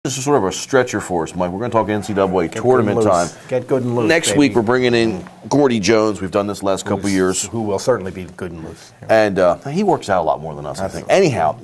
This is sort of a stretcher for us, Mike. We're going to talk NCAA tournament time. Get good and loose. Next week, we're bringing in Gordy Jones. We've done this last couple of years. Who will certainly be good and loose. And he works out a lot more than us, I think. Anyhow,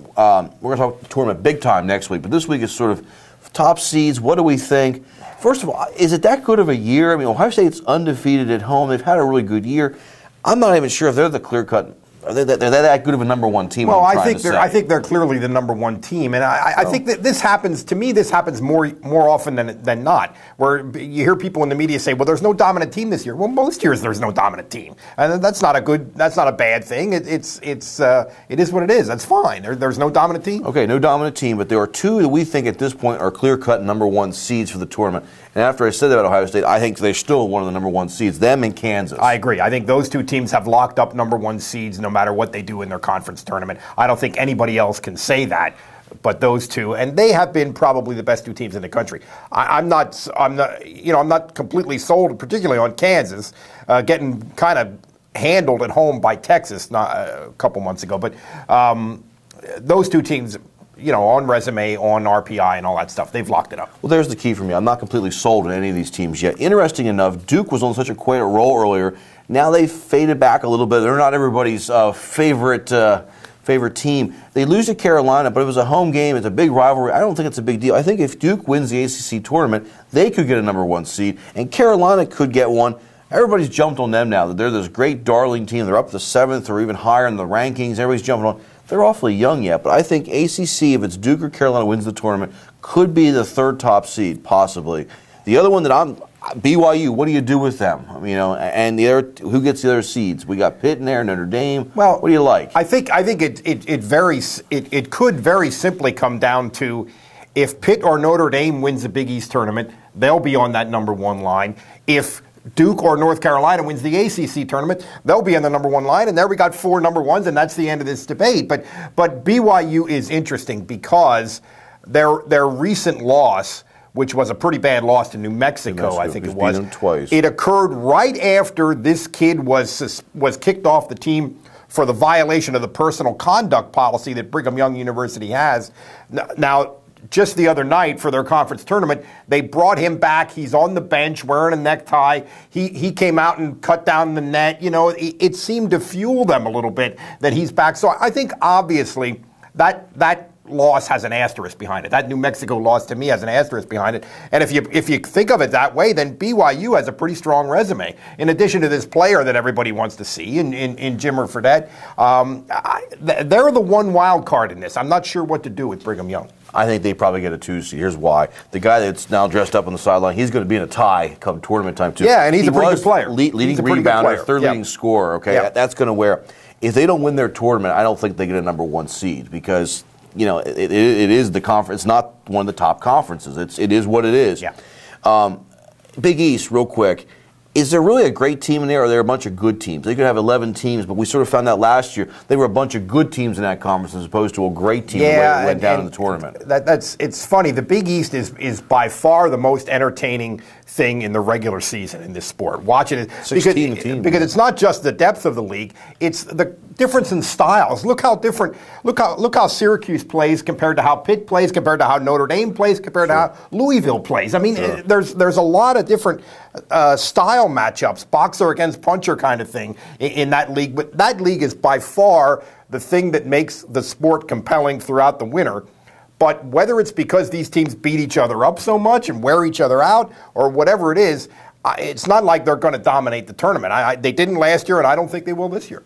we're going to talk tournament big time next week. But this week is sort of top seeds. What do we think? First of all, is it that good of a year? I mean, Ohio State's undefeated at home. They've had a really good year. I'm not even sure if they're the clear-cut. They're that good of a number one team. Well, I think they're clearly the number one team, and I think that this happens. To me, this happens more often than not. Where you hear people in the media say, "Well, there's no dominant team this year." Well, most years there's no dominant team, and that's not a bad thing. It is what it is. That's fine. There's no dominant team. Okay, no dominant team, but there are two that we think at this point are clear-cut number one seeds for the tournament. And after I said that about Ohio State, I think they're still one of the number one seeds. Them and Kansas. I agree. I think those two teams have locked up number one seeds no matter what they do in their conference tournament. I don't think anybody else can say that, but those two, and they have been probably the best two teams in the country. I'm not completely sold, particularly on Kansas, getting kind of handled at home by Texas a couple months ago. But those two teams, on resume, on RPI, and all that stuff, they've locked it up. Well, there's the key for me. I'm not completely sold on any of these teams yet. Interesting enough, Duke was on such a quiet roll earlier. Now they've faded back a little bit. They're not everybody's favorite team. They lose to Carolina, but it was a home game. It's a big rivalry. I don't think it's a big deal. I think if Duke wins the ACC tournament, they could get a number one seed, and Carolina could get one. Everybody's jumped on them now that they're this great darling team. They're up to 7th or even higher in the rankings. Everybody's jumping on. They're awfully young yet, but I think ACC, if it's Duke or Carolina wins the tournament, could be the third top seed, possibly. The other one that BYU, what do you do with them? And the other, who gets the other seeds? We got Pitt in there, Notre Dame. Well, what do you like? I think it could very simply come down to if Pitt or Notre Dame wins the Big East tournament, they'll be on that number one line. If Duke or North Carolina wins the ACC tournament, they'll be on the number one line, and there we got 4 number ones, and that's the end of this debate. But BYU is interesting because their recent loss, which was a pretty bad loss to New Mexico, I think it was. Beat them twice. It occurred right after this kid was kicked off the team for the violation of the personal conduct policy that Brigham Young University has. Now, just the other night for their conference tournament, they brought him back. He's on the bench wearing a necktie. He came out and cut down the net. It seemed to fuel them a little bit that he's back. So I think obviously that loss has an asterisk behind it. That New Mexico loss to me has an asterisk behind it. And if you think of it that way, then BYU has a pretty strong resume. In addition to this player that everybody wants to see in Jimmer Fredette, they're the one wild card in this. I'm not sure what to do with Brigham Young. I think they probably get a 2 seed. Here's why. The guy that's now dressed up on the sideline, he's going to be in a tie come tournament time, too. Yeah, and he's a pretty good player. Leading rebounder, third leading scorer, okay? Yep. That's going to wear. If they don't win their tournament, I don't think they get a number one seed because, it is the conference. It's not one of the top conferences. It is what it is. Yeah. Big East, real quick. Is there really a great team in there, or are there a bunch of good teams? They could have 11 teams, but we sort of found out last year they were a bunch of good teams in that conference as opposed to a great team the way it went down in the tournament. It's funny. The Big East is by far the most entertaining thing in the regular season in this sport. Watching it because it's not just the depth of the league; it's the difference in styles. Look how different. Look how Syracuse plays compared to how Pitt plays, compared to how Notre Dame plays, compared to how Louisville plays. I mean, there's a lot of different style matchups, boxer against puncher kind of thing in that league. But that league is by far the thing that makes the sport compelling throughout the winter. But whether it's because these teams beat each other up so much and wear each other out or whatever it is, it's not like they're going to dominate the tournament. They didn't last year, and I don't think they will this year.